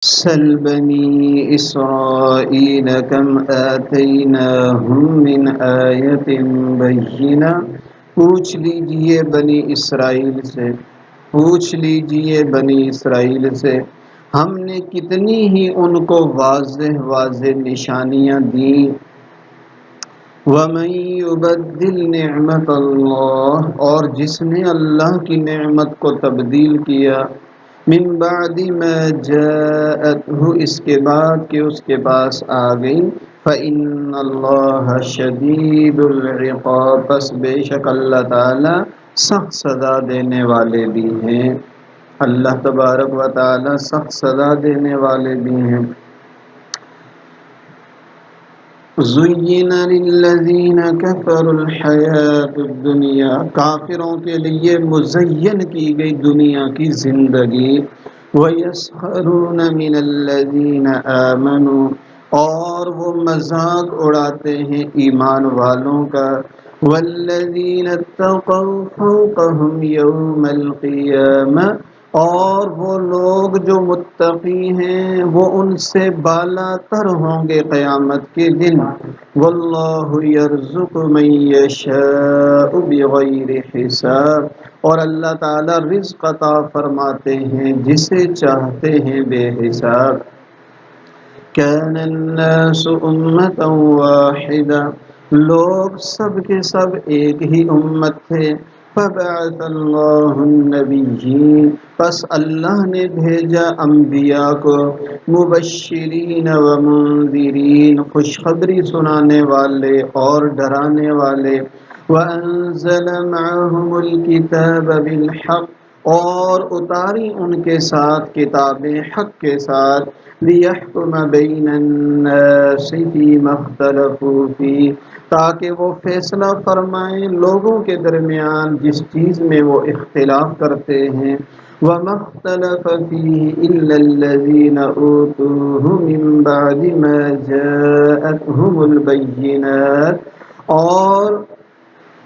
سل بنی اسرائیل کم آتیناہم من آیت بینہ، پوچھ لیجئے بنی اسرائیل سے، پوچھ لیجئے بنی اسرائیل سے، ہم نے کتنی ہی ان کو واضح واضح نشانیاں دیں۔ وَمَن يُبَدِّلْ نِعْمَتَ اللَّهِ، اور جس نے اللہ کی نعمت کو تبدیل کیا، من بعد ما جاءته، اس کے بعد کہ اس کے پاس آ گئی، فَإِنَّ اللَّهَ شَدِيدُ الْعِقَابِ، پس بے شک اللہ تعالی سخت سزا دینے والے بھی ہیں۔ اللہ تبارک و تعالی سخت سزا دینے والے بھی ہیں۔ زُيِّنَ لِلَّذِينَ كَفَرُوا الْحَيَاةُ الدُّنْيَا، کافروں کے لیے مزین کی گئی دنیا کی زندگی، وَيَسْخَرُونَ مِنَ الَّذِينَ آمَنُوا، اور وہ مذاق اڑاتے ہیں ایمان والوں کا، وَالَّذِينَ اتَّقَوْا فَوْقَهُمْ يَوْمَ الْقِيَامَةِ، اور وہ لوگ جو متقی ہیں وہ ان سے بالا تر ہوں گے قیامت کے دن۔ واللہ یرزق من یشاء بغیر حساب، اور اللہ تعالی رزق عطا فرماتے ہیں جسے چاہتے ہیں بے حساب۔ کان الناس امۃ واحدہ، لوگ سب کے سب ایک ہی امت تھے، فبعث اللہ النبیین، پس اللہ نے بھیجا انبیاء کو، مبشرین و منذرین، خوشخبری سنانے والے اور ڈرانے والے، وانزل معهم الکتاب بالحق، اور اتاری ان کے ساتھ کتابیں حق کے ساتھ، لیحکم بین الناس فیما اختلفوا فیہ، تاکہ وہ فیصلہ فرمائیں لوگوں کے درمیان جس چیز میں وہ اختلاف کرتے ہیں۔ وَمَا اخْتَلَفَ فِيهِ إِلَّا الَّذِينَ أُوتُوهُ مِن بَعْدِ مَا جَاءَتْهُمُ الْبَيِّنَاتُ، اور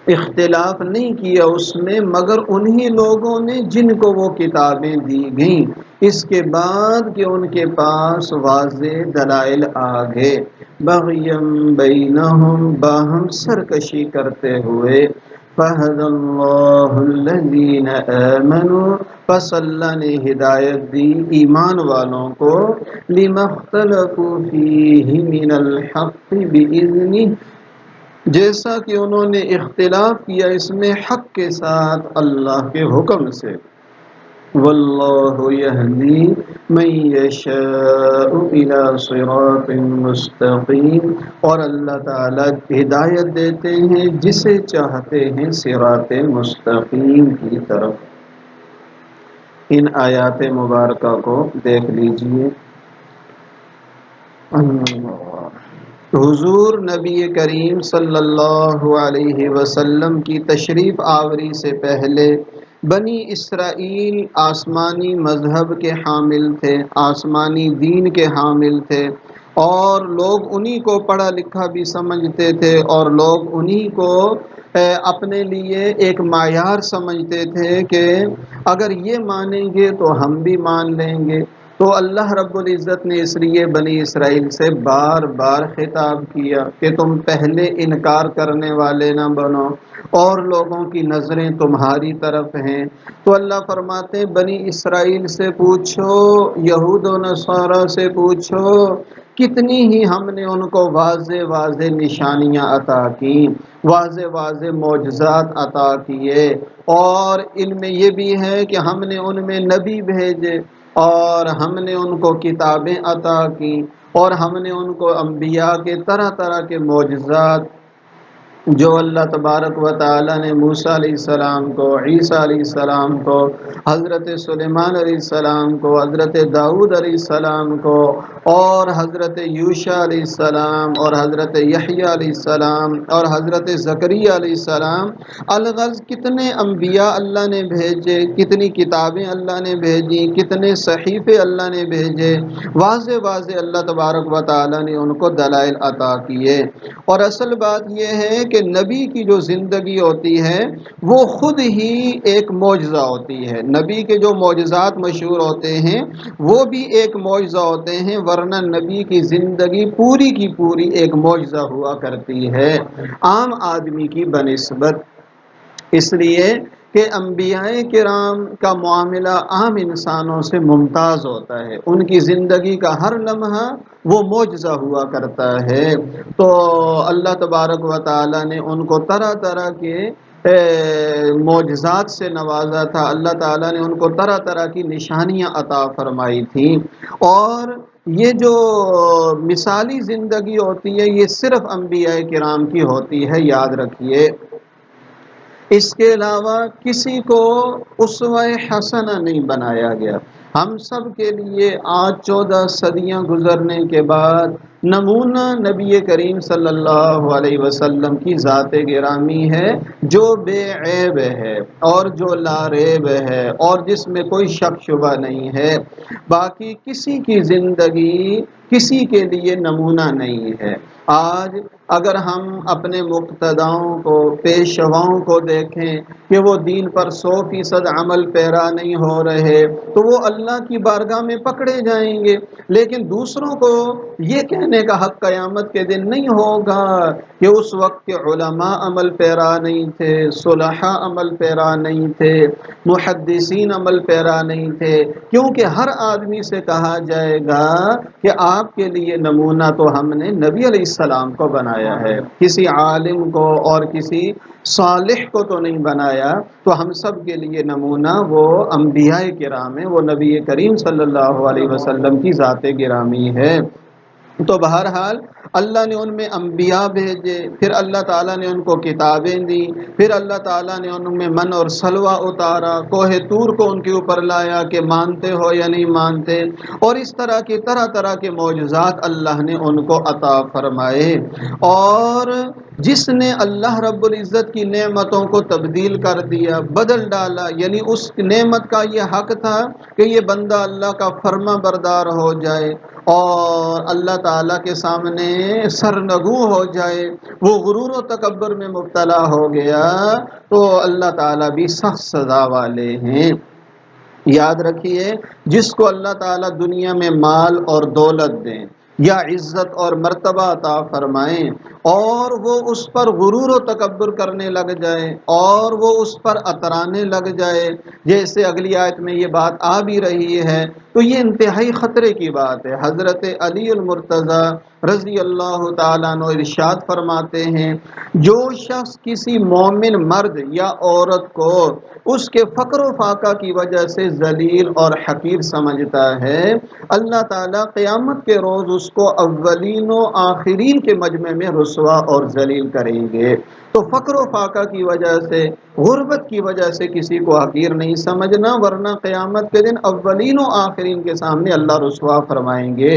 اختلاف نہیں کیا اس میں مگر انہی لوگوں نے جن کو وہ کتابیں دی گئیں، اس کے بعد کہ ان کے پاس واضح دلائل آ گئے، بغیم بینہم، باہم سرکشی کرتے ہوئے، فَهَدَى اللَّهُ الَّذِينَ آمَنُوا، پس اللہ نے ہدایت دی ایمان والوں کو، لِمَا اخْتَلَفُوا فِيهِ مِنَ الْحَقِّ بِإِذْنِهِ، جیسا کہ انہوں نے اختلاف کیا اس میں حق کے ساتھ اللہ کے حکم سے۔ واللہ یہدی من یشاء الی صراط مستقیم، اور اللہ تعالی ہدایت دیتے ہیں جسے چاہتے ہیں صراط مستقیم کی طرف۔ ان آیات مبارکہ کو دیکھ لیجئے۔ حضور نبی کریم صلی اللہ علیہ وسلم کی تشریف آوری سے پہلے بنی اسرائیل آسمانی مذہب کے حامل تھے، آسمانی دین کے حامل تھے، اور لوگ انہی کو پڑھا لکھا بھی سمجھتے تھے، اور لوگ انہی کو اپنے لیے ایک معیار سمجھتے تھے کہ اگر یہ مانیں گے تو ہم بھی مان لیں گے۔ تو اللہ رب العزت نے اس لیے بنی اسرائیل سے بار بار خطاب کیا کہ تم پہلے انکار کرنے والے نہ بنو، اور لوگوں کی نظریں تمہاری طرف ہیں۔ تو اللہ فرماتے ہیں بنی اسرائیل سے پوچھو، یہود و نصارہ سے پوچھو، کتنی ہی ہم نے ان کو واضح واضح نشانیاں عطا کی، واضح واضح معجزات عطا کیے، اور ان میں یہ بھی ہے کہ ہم نے ان میں نبی بھیجے، اور ہم نے ان کو کتابیں عطا کی، اور ہم نے ان کو انبیاء کے طرح طرح کے معجزات، جو اللہ تبارک و تعالی نے موسیٰ علیہ السلام کو، عیسیٰ علیہ السلام کو، حضرت سلیمان علیہ السلام کو، حضرت داؤد علیہ السلام کو، اور حضرت یوشع علیہ السلام، اور حضرت یحییٰ علیہ السلام، اور حضرت زکریہ علیہ السلام، الغرض کتنے انبیاء اللہ نے بھیجے، کتنی کتابیں اللہ نے بھیجی، کتنے صحیفے اللہ نے بھیجے، واضح واضح اللہ تبارک و تعالی نے ان کو دلائل عطا کیے۔ اور اصل بات یہ ہے کہ نبی کی جو زندگی ہوتی ہے وہ خود ہی ایک معجزہ ہوتی ہے۔ نبی کے جو معجزات مشہور ہوتے ہیں وہ بھی ایک معجزہ ہوتے ہیں، ورنہ نبی کی زندگی پوری کی پوری ایک معجزہ ہوا کرتی ہے عام آدمی کی بنسبت۔ اس لیے کہ انبیاء کرام کا معاملہ عام انسانوں سے ممتاز ہوتا ہے، ان کی زندگی کا ہر لمحہ وہ معجزہ ہوا کرتا ہے۔ تو اللہ تبارک و تعالی نے ان کو طرح طرح کے معجزات سے نوازا تھا، اللہ تعالیٰ نے ان کو طرح طرح کی نشانیاں عطا فرمائی تھیں، اور یہ جو مثالی زندگی ہوتی ہے یہ صرف انبیاء کرام کی ہوتی ہے، یاد رکھیے۔ اس کے علاوہ کسی کو اسوہ حسنہ نہیں بنایا گیا۔ ہم سب کے لیے آج 14 صدیاں گزرنے کے بعد نمونہ نبی کریم صلی اللہ علیہ وسلم کی ذات گرامی ہے، جو بے عیب ہے اور جو لا ریب ہے اور جس میں کوئی شک شبہ نہیں ہے۔ باقی کسی کی زندگی کسی کے لیے نمونہ نہیں ہے۔ آج اگر ہم اپنے مقتداؤں کو، پیشواؤں کو دیکھیں کہ وہ دین پر 100% عمل پیرا نہیں ہو رہے تو وہ اللہ کی بارگاہ میں پکڑے جائیں گے، لیکن دوسروں کو یہ کہنے کا حق قیامت کے دن نہیں ہوگا کہ اس وقت کے علماء عمل پیرا نہیں تھے، صلحاء عمل پیرا نہیں تھے، محدثین عمل پیرا نہیں تھے، کیونکہ ہر آدمی سے کہا جائے گا کہ آپ کے لیے نمونہ تو ہم نے نبی علیہ السلام کو بنایا ہے، کسی عالم کو اور کسی صالح کو تو نہیں بنایا۔ تو ہم سب کے لیے نمونہ وہ انبیاء کرام ہیں، وہ نبی کریم صلی اللہ علیہ وسلم کی ذات گرامی ہے۔ تو بہرحال اللہ نے ان میں انبیاء بھیجے، پھر اللہ تعالیٰ نے ان کو کتابیں دی، پھر اللہ تعالیٰ نے ان میں من اور سلوہ اتارا، کوہ طور کو ان کے اوپر لایا کہ مانتے ہو یا نہیں مانتے، اور اس طرح کی طرح طرح کے معجزات اللہ نے ان کو عطا فرمائے۔ اور جس نے اللہ رب العزت کی نعمتوں کو تبدیل کر دیا، بدل ڈالا، یعنی اس نعمت کا یہ حق تھا کہ یہ بندہ اللہ کا فرما بردار ہو جائے اور اللہ تعالیٰ کے سامنے سرنگوں ہو جائے، وہ غرور و تکبر میں مبتلا ہو گیا تو اللہ تعالیٰ بھی سخت سزا والے ہیں۔ یاد رکھیے، جس کو اللہ تعالیٰ دنیا میں مال اور دولت دیں یا عزت اور مرتبہ عطا فرمائیں اور وہ اس پر غرور و تکبر کرنے لگ جائے اور وہ اس پر اترانے لگ جائے، جیسے اگلی آیت میں یہ بات آ بھی رہی ہے، تو یہ انتہائی خطرے کی بات ہے۔ حضرت علی المرتضیٰ رضی اللہ تعالیٰ عنہ ارشاد فرماتے ہیں، جو شخص کسی مومن مرد یا عورت کو اس کے فقر و فاقہ کی وجہ سے ذلیل اور حقیر سمجھتا ہے، اللہ تعالیٰ قیامت کے روز اس کو اولین و آخرین کے مجمع میں رسوا اور ذلیل کریں گے۔ تو فقر و فاقہ کی وجہ سے، غربت کی وجہ سے کسی کو حقیر نہیں سمجھنا، ورنہ قیامت کے دن اولین و آخرین کے سامنے اللہ رسوا فرمائیں گے۔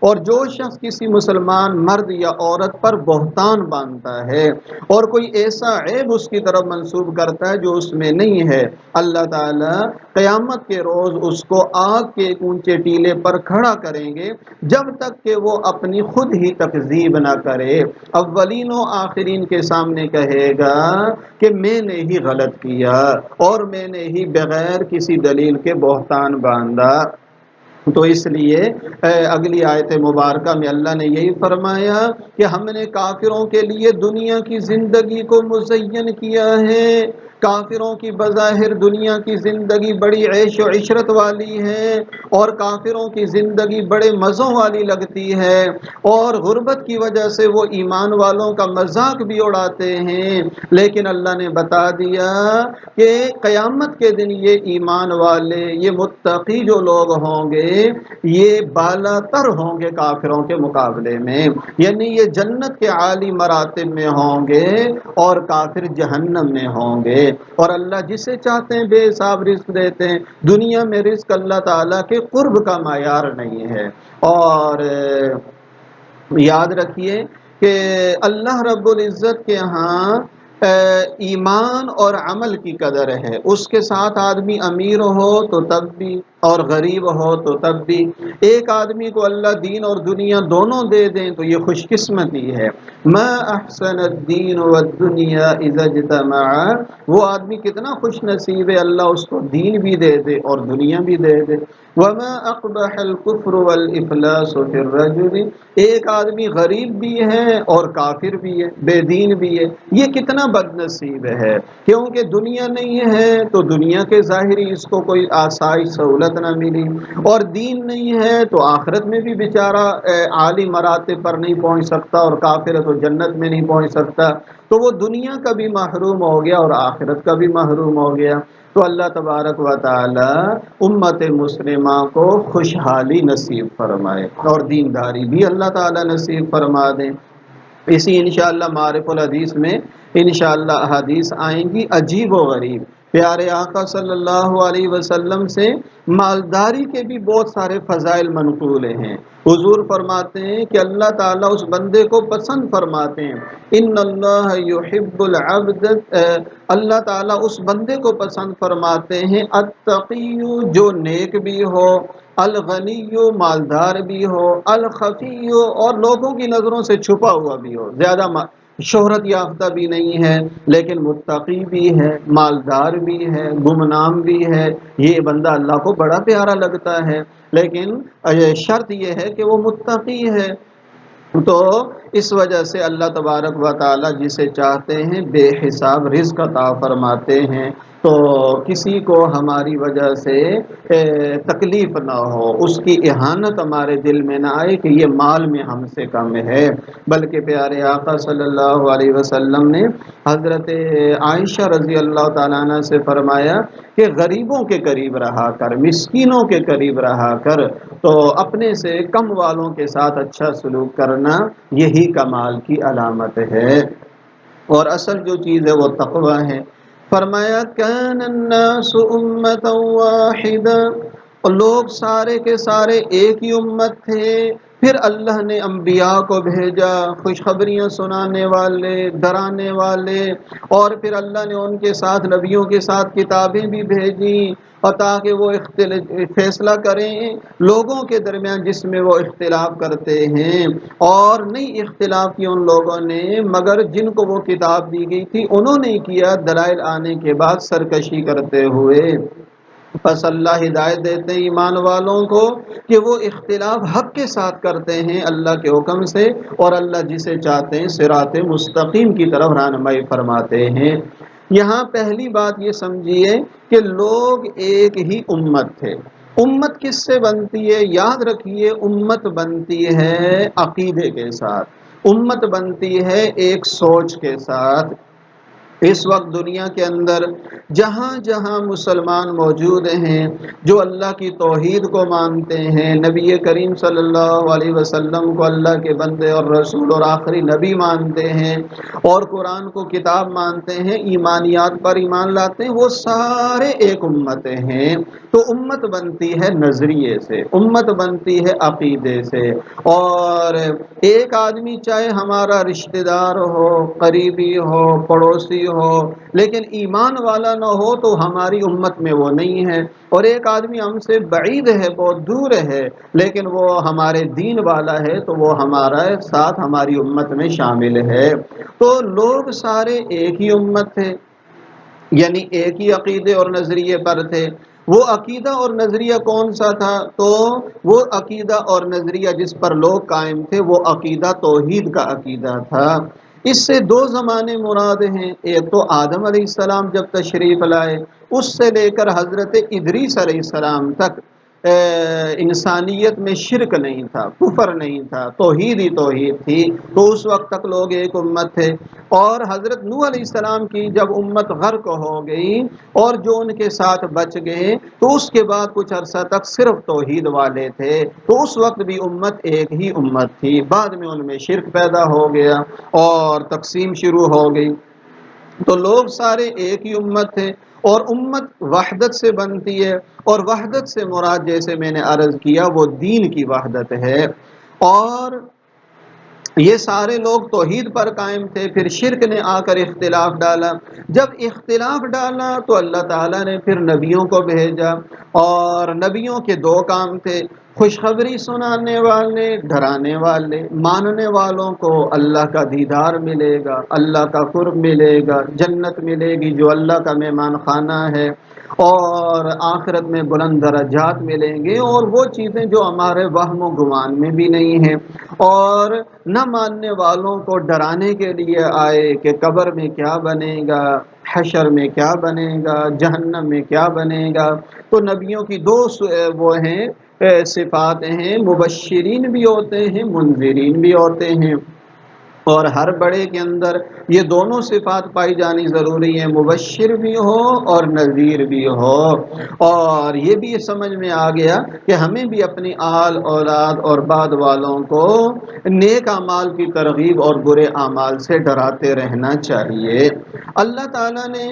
اور جو شخص کسی مسلمان مرد یا عورت پر بہتان باندھتا ہے اور کوئی ایسا عیب اس کی طرف منسوب کرتا ہے جو اس میں نہیں ہے، اللہ تعالیٰ قیامت کے روز اس کو آگ کے ایک اونچے ٹیلے پر کھڑا کریں گے جب تک کہ وہ اپنی خود ہی تکذیب نہ کرے۔ اولین و آخرین کے سامنے کہے گا کہ میں نے ہی غلط کیا اور میں نے ہی بغیر کسی دلیل کے بہتان باندھا۔ تو اس لیے اگلی آیت مبارکہ میں اللہ نے یہی فرمایا کہ ہم نے کافروں کے لیے دنیا کی زندگی کو مزین کیا ہے۔ کافروں کی بظاہر دنیا کی زندگی بڑی عیش و عشرت والی ہے اور کافروں کی زندگی بڑے مزوں والی لگتی ہے، اور غربت کی وجہ سے وہ ایمان والوں کا مذاق بھی اڑاتے ہیں، لیکن اللہ نے بتا دیا کہ قیامت کے دن یہ ایمان والے، یہ متقی جو لوگ ہوں گے، یہ بالا تر ہوں گے کافروں کے مقابلے میں، یعنی یہ جنت کے عالی مراتب میں ہوں گے اور کافر جہنم میں ہوں گے۔ اور اللہ جسے چاہتے ہیں بے حساب رزق دیتے ہیں۔ دنیا میں رزق اللہ تعالیٰ کے قرب کا معیار نہیں ہے۔ اور یاد رکھیے کہ اللہ رب العزت کے ہاں ایمان اور عمل کی قدر ہے۔ اس کے ساتھ آدمی امیر ہو تو تب بھی اور غریب ہو تو تب بھی۔ ایک آدمی کو اللہ دین اور دنیا دونوں دے دیں تو یہ خوش قسمتی ہے۔ ما احسن الدین والدنیا اذا اجتمعا، وہ آدمی کتنا خوش نصیب ہے، اللہ اس کو دین بھی دے دے اور دنیا بھی دے دے۔ وما اقبح الكفر والافلاس في الرجل، ایک آدمی غریب بھی ہے اور کافر بھی ہے، بے دین بھی ہے، یہ کتنا بد نصیب ہے۔ کیونکہ دنیا نہیں ہے تو دنیا کے ظاہری اس کو کوئی آسائش سہولت نہ ملی، اور دین نہیں ہے تو آخرت میں بھی بیچارہ عالی مراتب پر نہیں پہنچ سکتا، اور کافر ہے تو جنت میں نہیں پہنچ سکتا۔ تو وہ دنیا کا بھی محروم ہو گیا اور آخرت کا بھی محروم ہو گیا۔ تو اللہ تبارک و تعالی امت مسلمہ کو خوشحالی نصیب فرمائے اور دینداری بھی اللہ تعالی نصیب فرما دے۔ اسی انشاءاللہ معارف الحدیث میں انشاءاللہ احادیث آئیں گی عجیب و غریب۔ پیارے آقا صلی اللہ علیہ وسلم سے مالداری کے بھی بہت سارے فضائل منقول ہیں۔ حضور فرماتے ہیں کہ اللہ تعالیٰ اس بندے کو پسند فرماتے ہیں، ان اللہ یحب العبد، اللہ تعالیٰ اس بندے کو پسند فرماتے ہیں التقی، جو نیک بھی ہو، الغنی، مالدار بھی ہو، الخفی، اور لوگوں کی نظروں سے چھپا ہوا بھی ہو، زیادہ شہرت یافتہ بھی نہیں ہے لیکن متقی بھی ہے، مالدار بھی ہے، گمنام بھی ہے، یہ بندہ اللہ کو بڑا پیارا لگتا ہے، لیکن شرط یہ ہے کہ وہ متقی ہے۔ تو اس وجہ سے اللہ تبارک و تعالی جسے چاہتے ہیں بے حساب رزق عطا فرماتے ہیں، تو کسی کو ہماری وجہ سے تکلیف نہ ہو، اس کی اہانت ہمارے دل میں نہ آئے کہ یہ مال میں ہم سے کم ہے، بلکہ پیارے آقا صلی اللہ علیہ وسلم نے حضرت عائشہ رضی اللہ تعالیٰ عنہ سے فرمایا کہ غریبوں کے قریب رہا کر، مسکینوں کے قریب رہا کر، تو اپنے سے کم والوں کے ساتھ اچھا سلوک کرنا یہی کمال کی علامت ہے، اور اصل جو چیز ہے وہ تقوی ہے۔ فرمایا کان الناس امتا واحدا، لوگ سارے کے سارے ایک ہی امت تھے، پھر اللہ نے انبیاء کو بھیجا، خوشخبریاں سنانے والے، ڈرانے والے، اور پھر اللہ نے ان کے ساتھ نبیوں کے ساتھ کتابیں بھی بھیجیں، اور تاکہ وہ فیصلہ کریں لوگوں کے درمیان جس میں وہ اختلاف کرتے ہیں، اور نہیں اختلاف کی ان لوگوں نے مگر جن کو وہ کتاب دی گئی تھی انہوں نے کیا دلائل آنے کے بعد سرکشی کرتے ہوئے۔ پس اللہ ہدایت دیتے ہیں ایمان والوں کو کہ وہ اختلاف حق کے ساتھ کرتے ہیں اللہ کے حکم سے، اور اللہ جسے چاہتے ہیں صراط مستقیم کی طرف رہنمائی فرماتے ہیں۔ یہاں پہلی بات یہ سمجھیے کہ لوگ ایک ہی امت تھے۔ امت کس سے بنتی ہے؟ یاد رکھیے، امت بنتی ہے عقیدے کے ساتھ، امت بنتی ہے ایک سوچ کے ساتھ۔ اس وقت دنیا کے اندر جہاں جہاں مسلمان موجود ہیں جو اللہ کی توحید کو مانتے ہیں، نبی کریم صلی اللہ علیہ وسلم کو اللہ کے بندے اور رسول اور آخری نبی مانتے ہیں، اور قرآن کو کتاب مانتے ہیں، ایمانیات پر ایمان لاتے ہیں، وہ سارے ایک امت ہیں۔ تو امت بنتی ہے نظریے سے، امت بنتی ہے عقیدے سے، اور ایک آدمی چاہے ہمارا رشتہ دار ہو، قریبی ہو، پڑوسی ہو، لیکن ایمان والا نہ ہو تو ہماری امت میں وہ نہیں ہے، اور ایک آدمی ہم سے بعید ہے، بہت دور ہے، لیکن وہ ہمارے دین والا ہے تو وہ ہمارا ساتھ ہماری امت میں شامل ہے۔ تو لوگ سارے ایک ہی امت تھے، یعنی ایک ہی عقیدے اور نظریے پر تھے۔ وہ عقیدہ اور نظریہ کون سا تھا؟ تو وہ عقیدہ اور نظریہ جس پر لوگ قائم تھے وہ عقیدہ توحید کا عقیدہ تھا۔ اس سے دو زمانے مراد ہیں، ایک تو آدم علیہ السلام جب تشریف لائے اس سے لے کر حضرت ادریس علیہ السلام تک انسانیت میں شرک نہیں تھا، کفر نہیں تھا، توحید ہی توحید تھی، تو اس وقت تک لوگ ایک امت تھے۔ اور حضرت نوح علیہ السلام کی جب امت غرق ہو گئی اور جو ان کے ساتھ بچ گئے تو اس کے بعد کچھ عرصہ تک صرف توحید والے تھے، تو اس وقت بھی امت ایک ہی امت تھی، بعد میں ان میں شرک پیدا ہو گیا اور تقسیم شروع ہو گئی۔ تو لوگ سارے ایک ہی امت تھے، اور امت وحدت سے بنتی ہے، اور وحدت سے مراد جیسے میں نے عرض کیا وہ دین کی وحدت ہے۔ اور یہ سارے لوگ توحید پر قائم تھے، پھر شرک نے آ کر اختلاف ڈالا۔ جب اختلاف ڈالا تو اللہ تعالیٰ نے پھر نبیوں کو بھیجا، اور نبیوں کے دو کام تھے: خوشخبری سنانے والے، ڈرانے والے۔ ماننے والوں کو اللہ کا دیدار ملے گا، اللہ کا قرب ملے گا، جنت ملے گی جو اللہ کا مہمان خانہ ہے، اور آخرت میں بلند درجات ملیں گے، اور وہ چیزیں جو ہمارے وہم و گمان میں بھی نہیں ہیں۔ اور نہ ماننے والوں کو ڈرانے کے لیے آئے کہ قبر میں کیا بنے گا، حشر میں کیا بنے گا، جہنم میں کیا بنے گا۔ تو نبیوں کی دو وہ ہیں صفات ہیں: مبشرین بھی ہوتے ہیں، منذرین بھی ہوتے ہیں، اور ہر بڑے کے اندر یہ دونوں صفات پائی جانی ضروری ہے: مبشر بھی ہو اور نذیر بھی ہو۔ اور یہ بھی سمجھ میں آ گیا کہ ہمیں بھی اپنی آل اولاد اور بعد والوں کو نیک اعمال کی ترغیب اور برے اعمال سے ڈراتے رہنا چاہیے۔ اللہ تعالیٰ نے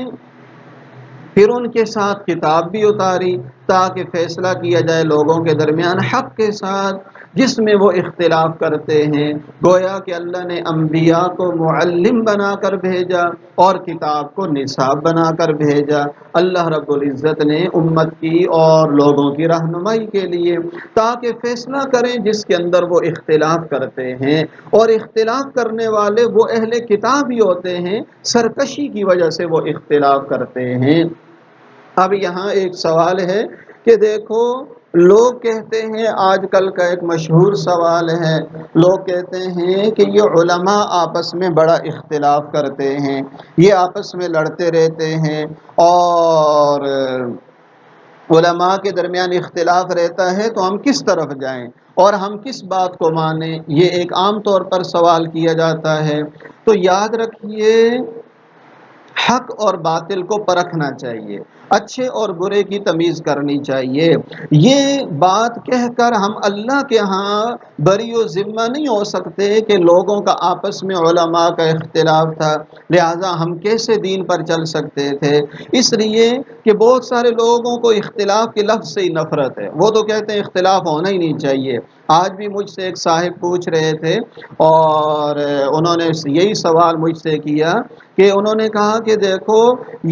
پھر ان کے ساتھ کتاب بھی اتاری تاکہ فیصلہ کیا جائے لوگوں کے درمیان حق کے ساتھ، جس میں وہ اختلاف کرتے ہیں۔ گویا کہ اللہ نے انبیاء کو معلم بنا کر بھیجا اور کتاب کو نصاب بنا کر بھیجا۔ اللہ رب العزت نے امت کی اور لوگوں کی رہنمائی کے لیے، تاکہ فیصلہ کریں جس کے اندر وہ اختلاف کرتے ہیں، اور اختلاف کرنے والے وہ اہل کتاب ہی ہوتے ہیں، سرکشی کی وجہ سے وہ اختلاف کرتے ہیں۔ اب یہاں ایک سوال ہے کہ دیکھو، لوگ کہتے ہیں، آج کل کا ایک مشہور سوال ہے، لوگ کہتے ہیں کہ یہ علماء آپس میں بڑا اختلاف کرتے ہیں، یہ آپس میں لڑتے رہتے ہیں، اور علماء کے درمیان اختلاف رہتا ہے، تو ہم کس طرف جائیں اور ہم کس بات کو مانیں؟ یہ ایک عام طور پر سوال کیا جاتا ہے۔ تو یاد رکھیے، حق اور باطل کو پرکھنا چاہیے، اچھے اور برے کی تمیز کرنی چاہیے۔ یہ بات کہہ کر ہم اللہ کے ہاں بری و ذمہ نہیں ہو سکتے کہ لوگوں کا آپس میں علماء کا اختلاف تھا، لہٰذا ہم کیسے دین پر چل سکتے تھے؟ اس لیے کہ بہت سارے لوگوں کو اختلاف کے لفظ سے ہی نفرت ہے، وہ تو کہتے ہیں اختلاف ہونا ہی نہیں چاہیے۔ آج بھی مجھ سے ایک صاحب پوچھ رہے تھے، اور انہوں نے یہی سوال مجھ سے کیا کہ انہوں نے کہا کہ دیکھو،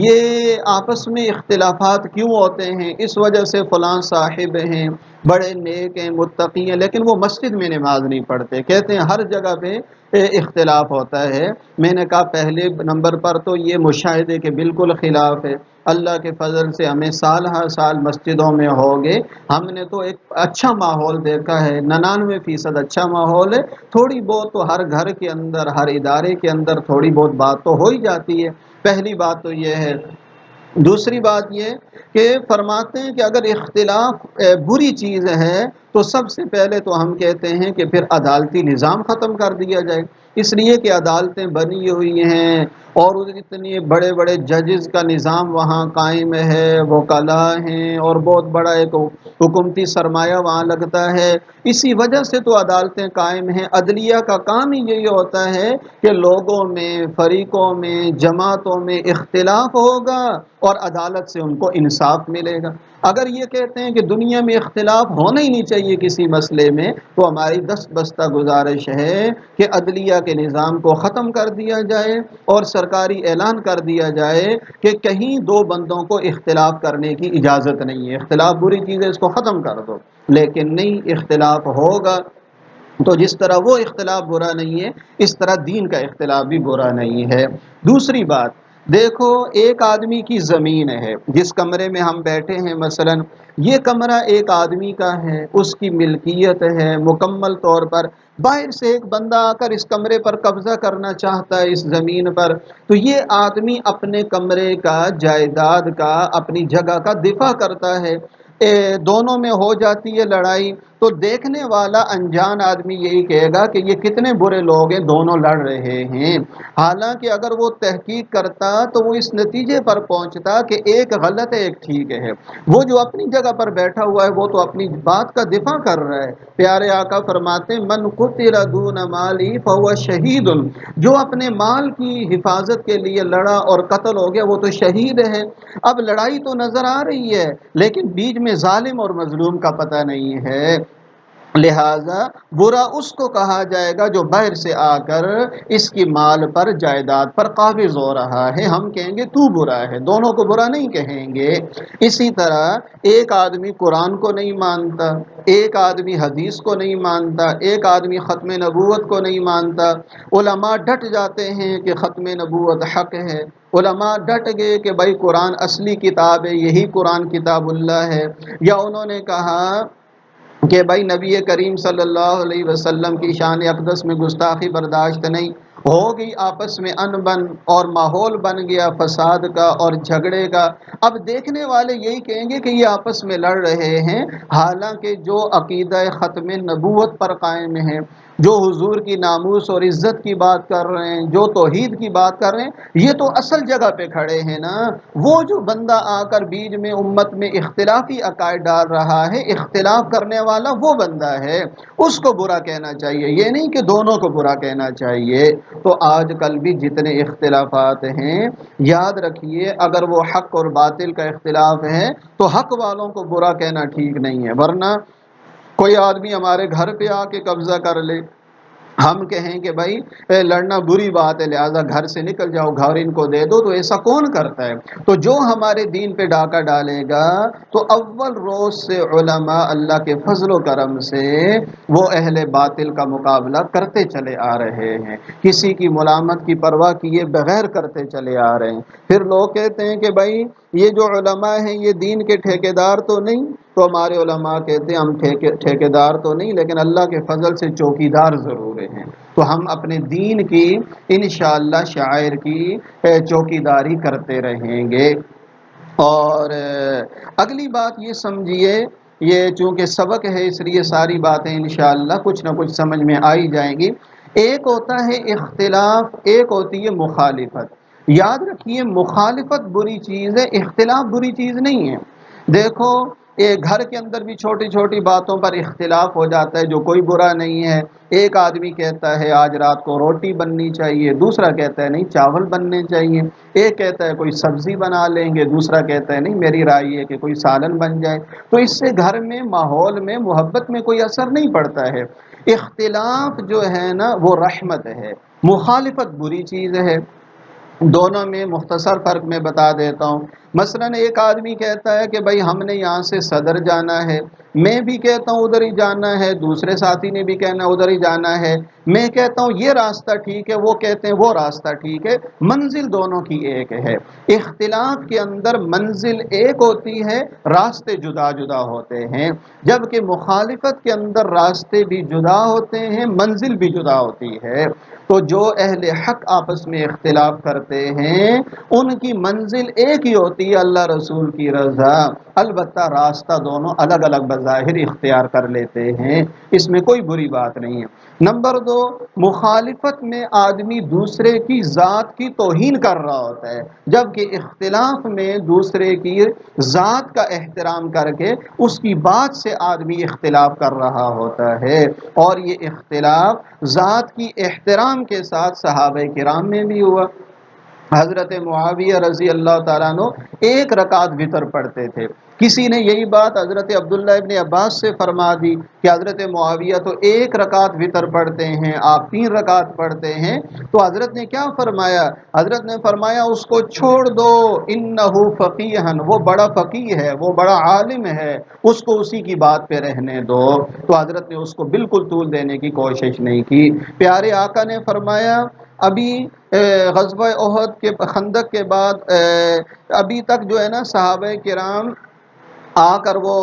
یہ آپس میں اختلافات کیوں ہوتے ہیں؟ اس وجہ سے فلاں صاحب ہیں، بڑے نیک ہیں، متقی ہیں، لیکن وہ مسجد میں نماز نہیں پڑھتے، کہتے ہیں ہر جگہ پہ اختلاف ہوتا ہے۔ میں نے کہا پہلے نمبر پر تو یہ مشاہدے کے بالکل خلاف ہے۔ اللہ کے فضل سے ہمیں سال ہر سال مسجدوں میں ہوگے، ہم نے تو ایک اچھا ماحول دیکھا ہے، 99% اچھا ماحول ہے۔ تھوڑی بہت تو ہر گھر کے اندر، ہر ادارے کے اندر تھوڑی بہت بات تو ہو ہی جاتی ہے۔ پہلی بات تو یہ ہے۔ دوسری بات یہ کہ فرماتے ہیں کہ اگر اختلاف بری چیز ہے تو سب سے پہلے تو ہم کہتے ہیں کہ پھر عدالتی نظام ختم کر دیا جائے، اس لیے کہ عدالتیں بنی ہوئی ہیں، اور اتنے بڑے بڑے ججز کا نظام وہاں قائم ہے، وکلاء ہیں، اور بہت بڑا ایک حکومتی سرمایہ وہاں لگتا ہے۔ اسی وجہ سے تو عدالتیں قائم ہیں۔ عدلیہ کا کام ہی یہی ہوتا ہے کہ لوگوں میں، فریقوں میں، جماعتوں میں اختلاف ہوگا اور عدالت سے ان کو انصاف ملے گا۔ اگر یہ کہتے ہیں کہ دنیا میں اختلاف ہونا ہی نہیں چاہیے کسی مسئلے میں، تو ہماری دست بستہ گزارش ہے کہ عدلیہ کے نظام کو ختم کر دیا جائے، اور سرکاری اعلان کر دیا جائے کہ کہیں دو بندوں کو اختلاف کرنے کی اجازت نہیں ہے، اختلاف بری چیز ہے، اس کو ختم کر دو۔ لیکن نہیں، اختلاف ہوگا تو جس طرح وہ اختلاف برا نہیں ہے، اس طرح دین کا اختلاف بھی برا نہیں ہے۔ دوسری بات، دیکھو، ایک آدمی کی زمین ہے، جس کمرے میں ہم بیٹھے ہیں، مثلا یہ کمرہ ایک آدمی کا ہے، اس کی ملکیت ہے مکمل طور پر۔ باہر سے ایک بندہ آ کر اس کمرے پر قبضہ کرنا چاہتا ہے، اس زمین پر، تو یہ آدمی اپنے کمرے کا، جائیداد کا، اپنی جگہ کا دفاع کرتا ہے۔ دونوں میں ہو جاتی ہے لڑائی، تو دیکھنے والا انجان آدمی یہی کہے گا کہ یہ کتنے برے لوگ ہیں، دونوں لڑ رہے ہیں۔ حالانکہ اگر وہ تحقیق کرتا تو وہ اس نتیجے پر پہنچتا کہ ایک غلط ہے، ایک ٹھیک ہے۔ وہ جو اپنی جگہ پر بیٹھا ہوا ہے، وہ تو اپنی بات کا دفاع کر رہا ہے۔ پیارے آقا فرماتے ہیں، من قتل دون مالی فهو شہید، جو اپنے مال کی حفاظت کے لیے لڑا اور قتل ہو گیا، وہ تو شہید ہے۔ اب لڑائی تو نظر آ رہی ہے، لیکن بیچ میں ظالم اور مظلوم کا پتہ نہیں ہے۔ لہذا برا اس کو کہا جائے گا جو باہر سے آ کر اس کی مال پر جائیداد پر قابض ہو رہا ہے، ہم کہیں گے تو برا ہے، دونوں کو برا نہیں کہیں گے۔ اسی طرح ایک آدمی قرآن کو نہیں مانتا، ایک آدمی حدیث کو نہیں مانتا، ایک آدمی ختم نبوت کو نہیں مانتا، علماء ڈٹ جاتے ہیں کہ ختم نبوت حق ہے، علماء ڈٹ گئے کہ بھائی قرآن اصلی کتاب ہے، یہی قرآن کتاب اللہ ہے، یا انہوں نے کہا کہ بھائی نبی کریم صلی اللہ علیہ وسلم کی شان اقدس میں گستاخی برداشت نہیں ہو گئی، آپس میں ان بن اور ماحول بن گیا فساد کا اور جھگڑے کا۔ اب دیکھنے والے یہی کہیں گے کہ یہ آپس میں لڑ رہے ہیں، حالانکہ جو عقیدہ ختم نبوت پر قائم ہے، جو حضور کی ناموس اور عزت کی بات کر رہے ہیں، جو توحید کی بات کر رہے ہیں، یہ تو اصل جگہ پہ کھڑے ہیں نا۔ وہ جو بندہ آ کر بیچ میں امت میں اختلافی عقائد ڈال رہا ہے، اختلاف کرنے والا وہ بندہ ہے، اس کو برا کہنا چاہیے، یہ نہیں کہ دونوں کو برا کہنا چاہیے۔ تو آج کل بھی جتنے اختلافات ہیں، یاد رکھیے اگر وہ حق اور باطل کا اختلاف ہے تو حق والوں کو برا کہنا ٹھیک نہیں ہے، ورنہ کوئی آدمی ہمارے گھر پہ آ کے قبضہ کر لے، ہم کہیں کہ بھائی لڑنا بری بات ہے، لہذا گھر سے نکل جاؤ، گھر ان کو دے دو، تو ایسا کون کرتا ہے؟ تو جو ہمارے دین پہ ڈاکہ ڈالے گا تو اول روز سے علماء اللہ کے فضل و کرم سے وہ اہل باطل کا مقابلہ کرتے چلے آ رہے ہیں، کسی کی ملامت کی پرواہ کیے بغیر کرتے چلے آ رہے ہیں۔ پھر لوگ کہتے ہیں کہ بھائی یہ جو علماء ہیں یہ دین کے ٹھیکیدار تو نہیں؟ تو ہمارے علماء کہتے ہیں ہم ٹھیکیدار تو نہیں، لیکن اللہ کے فضل سے چوکیدار ضرور ہیں، تو ہم اپنے دین کی انشاءاللہ شاعر کی چوکیداری کرتے رہیں گے۔ اور اگلی بات یہ سمجھیے، یہ چونکہ سبق ہے اس لیے ساری باتیں انشاءاللہ کچھ نہ کچھ سمجھ میں آئی جائیں گی۔ ایک ہوتا ہے اختلاف، ایک ہوتی ہے مخالفت۔ یاد رکھیے مخالفت بری چیز ہے، اختلاف بری چیز نہیں ہے۔ دیکھو گھر کے اندر بھی چھوٹی چھوٹی باتوں پر اختلاف ہو جاتا ہے جو کوئی برا نہیں ہے۔ ایک آدمی کہتا ہے آج رات کو روٹی بننی چاہیے، دوسرا کہتا ہے نہیں چاول بننے چاہیے، ایک کہتا ہے کوئی سبزی بنا لیں گے، دوسرا کہتا ہے نہیں میری رائے ہے کہ کوئی سالن بن جائے۔ تو اس سے گھر میں ماحول میں محبت میں کوئی اثر نہیں پڑتا ہے۔ اختلاف جو ہے نا وہ رحمت ہے، مخالفت بری چیز ہے۔ دونوں میں مختصر فرق میں بتا دیتا ہوں۔ مثلا ایک آدمی کہتا ہے کہ بھائی ہم نے یہاں سے صدر جانا ہے، میں بھی کہتا ہوں ادھر ہی جانا ہے، دوسرے ساتھی نے بھی کہنا ادھر ہی جانا ہے، میں کہتا ہوں یہ راستہ ٹھیک ہے، وہ کہتے ہیں وہ راستہ ٹھیک ہے، منزل دونوں کی ایک ہے۔ اختلاف کے اندر منزل ایک ہوتی ہے، راستے جدا جدا ہوتے ہیں، جبکہ مخالفت کے اندر راستے بھی جدا ہوتے ہیں، منزل بھی جدا ہوتی ہے۔ تو جو اہل حق آپس میں اختلاف کرتے ہیں ان کی منزل ایک ہی ہوتی ہے، اللہ رسول کی رضا، البتہ راستہ دونوں الگ الگ بظاہر اختیار کر لیتے ہیں، اس میں کوئی بری بات نہیں ہے۔ نمبر دو، مخالفت میں آدمی دوسرے کی ذات کی توہین کر رہا ہوتا ہے، جبکہ اختلاف میں دوسرے کی ذات کا احترام کر کے اس کی بات سے آدمی اختلاف کر رہا ہوتا ہے۔ اور یہ اختلاف ذات کی احترام کے ساتھ صحابہ کرام میں بھی ہوا۔ حضرت معاویہ رضی اللہ تعالیٰ عنہ ایک رکعت وتر پڑھتے تھے، کسی نے یہی بات حضرت عبداللہ ابن عباس سے فرما دی کہ حضرت معاویہ تو ایک رکعت وتر پڑھتے ہیں، آپ 3 رکعت پڑھتے ہیں، تو حضرت نے کیا فرمایا؟ حضرت نے فرمایا اس کو چھوڑ دو، انہ فقیہن، وہ بڑا فقیہ ہے، وہ بڑا عالم ہے، اس کو اسی کی بات پہ رہنے دو۔ تو حضرت نے اس کو بالکل طول دینے کی کوشش نہیں کی۔ پیارے آقا نے فرمایا ابھی غزوہ احد کے خندق کے بعد ابھی تک جو ہے نا صحابہ کرام آ کر وہ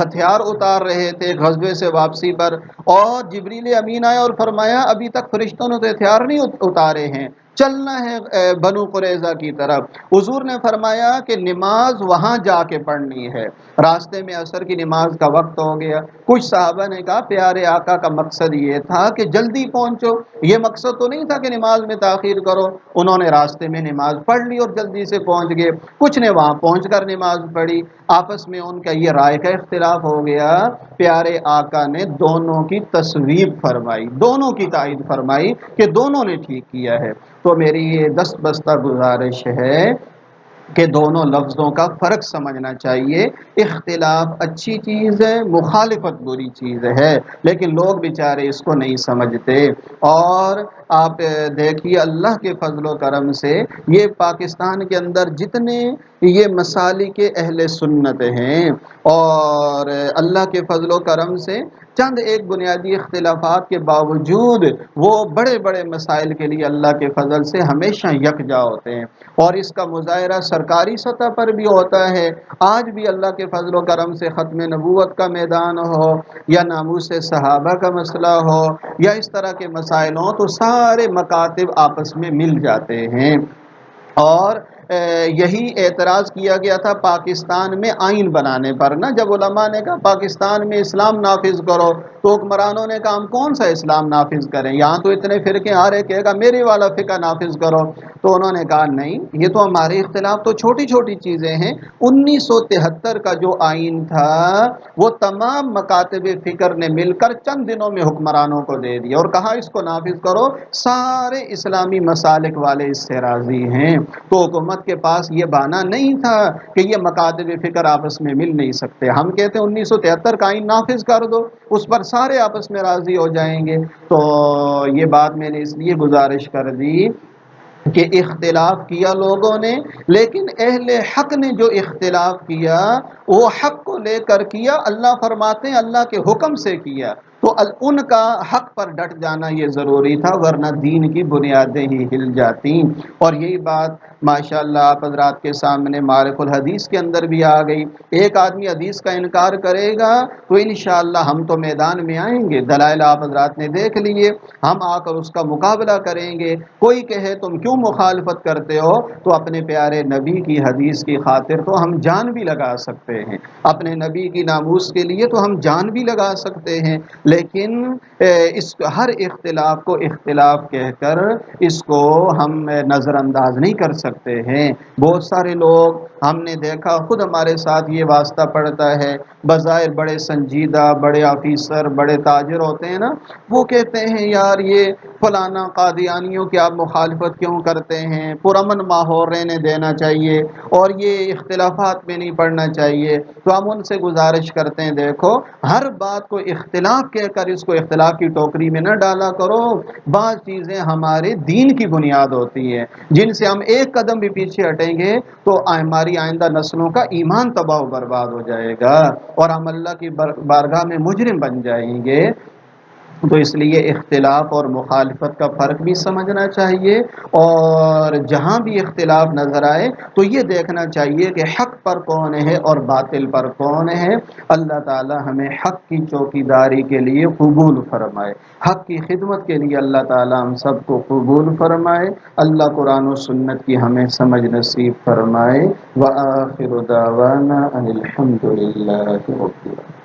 ہتھیار اتار رہے تھے غزوے سے واپسی پر، اور جبریل امین آیا اور فرمایا ابھی تک فرشتوں نے تو ہتھیار نہیں اتارے ہیں، چلنا ہے بنو قریظہ کی طرف۔ حضور نے فرمایا کہ نماز وہاں جا کے پڑھنی ہے۔ راستے میں عصر کی نماز کا وقت ہو گیا، کچھ صحابہ نے کہا پیارے آقا کا مقصد یہ تھا کہ جلدی پہنچو، یہ مقصد تو نہیں تھا کہ نماز میں تاخیر کرو۔ انہوں نے راستے میں نماز پڑھ لی اور جلدی سے پہنچ گئے، کچھ نے وہاں پہنچ کر نماز پڑھی، آپس میں ان کا یہ رائے کا اختلاف ہو گیا۔ پیارے آقا نے دونوں کی تصویب فرمائی، دونوں کی تائید فرمائی کہ دونوں نے ٹھیک کیا ہے۔ تو میری یہ دست بستہ گزارش ہے کہ دونوں لفظوں کا فرق سمجھنا چاہیے۔ اختلاف اچھی چیز ہے، مخالفت بری چیز ہے، لیکن لوگ بیچارے اس کو نہیں سمجھتے۔ اور آپ دیکھیے اللہ کے فضل و کرم سے یہ پاکستان کے اندر جتنے یہ مسالک کے اہل سنت ہیں، اور اللہ کے فضل و کرم سے چند ایک بنیادی اختلافات کے باوجود وہ بڑے بڑے مسائل کے لیے اللہ کے فضل سے ہمیشہ یکجا ہوتے ہیں، اور اس کا مظاہرہ سرکاری سطح پر بھی ہوتا ہے۔ آج بھی اللہ کے فضل و کرم سے ختم نبوت کا میدان ہو یا ناموس صحابہ کا مسئلہ ہو یا اس طرح کے مسائل ہوں، تو سارے مکاتب آپس میں مل جاتے ہیں۔ اور یہی اعتراض کیا گیا تھا پاکستان میں آئین بنانے پر نا، جب علماء نے کہا پاکستان میں اسلام نافذ کرو، تو حکمرانوں نے کہا ہم کون سا اسلام نافذ کریں، یہاں تو اتنے فرقے آ رہے، کہے گا میری والا فقہ نافذ کرو۔ تو انہوں نے کہا نہیں، یہ تو ہمارے اختلاف تو چھوٹی چھوٹی چیزیں ہیں۔ 1973 کا جو آئین تھا وہ تمام مکاتب فکر نے مل کر چند دنوں میں حکمرانوں کو دے دیا اور کہا اس کو نافذ کرو، سارے اسلامی مسالک والے اس سے راضی ہیں۔ تو حکومت کے پاس یہ بہانہ نہیں تھا کہ یہ مکاتب فکر آپس میں مل نہیں سکتے، ہم کہتے ہیں 1973 کا آئین نافذ کر دو، اس پر سارے آپس میں راضی ہو جائیں گے۔ تو یہ بات میں نے اس لیے گزارش کر دی کہ اختلاف کیا لوگوں نے، لیکن اہل حق نے جو اختلاف کیا وہ حق کو لے کر کیا، اللہ فرماتے ہیں اللہ کے حکم سے کیا، تو ان کا حق پر ڈٹ جانا یہ ضروری تھا، ورنہ دین کی بنیادیں ہی ہل جاتی۔ اور یہی بات ماشاءاللہ آپ حضرات کے سامنے معرف الحدیث کے اندر بھی آ گئی۔ ایک آدمی حدیث کا انکار کرے گا تو انشاءاللہ ہم تو میدان میں آئیں گے، دلائل آپ حضرات نے دیکھ لیے، ہم آ کر اس کا مقابلہ کریں گے۔ کوئی کہے تم کیوں مخالفت کرتے ہو، تو اپنے پیارے نبی کی حدیث کی خاطر تو ہم جان بھی لگا سکتے ہیں، اپنے نبی کی ناموس کے لیے تو ہم جان بھی لگا سکتے ہیں، لیکن اس ہر اختلاف کو اختلاف کہہ کر اس کو ہم نظر انداز نہیں کر سکتے ہیں۔ بہت سارے لوگ ہم نے دیکھا، خود ہمارے ساتھ یہ واسطہ پڑتا ہے، بظاہر بڑے سنجیدہ، بڑے آفیسر، بڑے تاجر ہوتے ہیں نا، وہ کہتے ہیں یار یہ فلانا قادیانیوں کی آپ مخالفت کیوں کرتے ہیں، پرامن ماحول رہنے دینا چاہیے اور یہ اختلافات میں نہیں پڑنا چاہیے۔ تو ہم ان سے گزارش کرتے ہیں دیکھو ہر بات کو اختلاف کہہ کر اس کو اختلاف کی ٹوکری میں نہ ڈالا کرو، بعض چیزیں ہمارے دین کی بنیاد ہوتی ہیں جن سے ہم ایک قدم بھی پیچھے ہٹیں گے تو ہماری آئندہ نسلوں کا ایمان تباہ و برباد ہو جائے گا اور ہم اللہ کی بارگاہ میں مجرم بن جائیں گے۔ تو اس لیے اختلاف اور مخالفت کا فرق بھی سمجھنا چاہیے، اور جہاں بھی اختلاف نظر آئے تو یہ دیکھنا چاہیے کہ حق پر کون ہے اور باطل پر کون ہے۔ اللہ تعالی ہمیں حق کی چوکیداری کے لیے قبول فرمائے، حق کی خدمت کے لیے اللہ تعالی ہم سب کو قبول فرمائے۔ اللہ قرآن و سنت کی ہمیں سمجھ نصیب فرمائے۔ وآخر دعوانا ان الحمد للہ رب العالمین۔